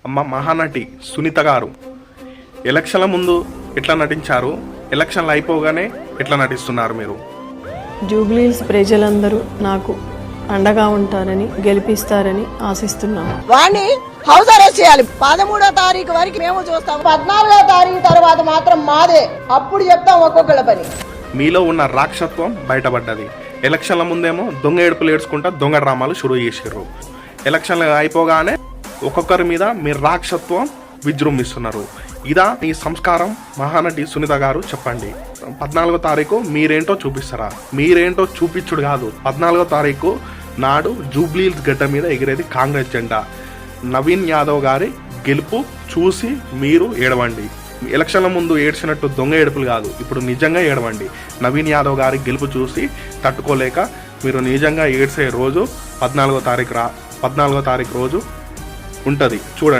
అమ్మ మహానటి సునీత గారు ఎలక్షన్ల ముందు ఎట్లా నటించారు, ఎలక్షన్లు అయిపోగానే ఎట్లా నటిస్తున్నారు మీరు? జూబ్లీహిల్స్ ప్రజలందరూ నాకు అండగా ఉంటారని, గెలిపిస్తారని ఆశిస్తున్నాము. వాణ్ణి హౌస్ అరెస్ట్ చేయాలి. 13వ తారీఖు వరకు మేము చూస్తాం. 14వ తారీఖు తర్వాత మాత్రం మాదే. అప్పుడు చెప్తాం ఒక్కొక్కళ్ళ పని. మీలో ఉన్న రాక్షసత్వం బయటపడ్డది. ఎలక్షన్ల ముందేమో దొంగ ఏడుపులు ఏడ్చుకుంటా దొంగ డ్రామాలు షురూ చేసారు. ఎలక్షన్లు అయిపోగానే ఒక్కొక్కరి మీద మీ రాక్షసత్వం విజృంభిస్తున్నారు. ఇదా ఈ సంస్కారం? మహానటి సునీత గారు చెప్పండి. 14వ తారీఖు మీరేంటో చూపిస్తారా? మీరేంటో చూపించుడు కాదు, 14వ తారీఖు నాడు జూబ్లీహిల్స్ గడ్డ మీద ఎగిరేది కాంగ్రెస్ జెండా. నవీన్ యాదవ్ గారి గెలుపు చూసి మీరు ఏడవండి. ఎలక్షన్ల ముందు ఏడ్చినట్టు దొంగ ఏడుపులు కాదు, ఇప్పుడు నిజంగా ఏడవండి. నవీన్ యాదవ్ గారి గెలుపు చూసి తట్టుకోలేక మీరు నిజంగా ఏడ్చే రోజు 14వ తారీఖు రోజు ఉంటుంది, చూడండి.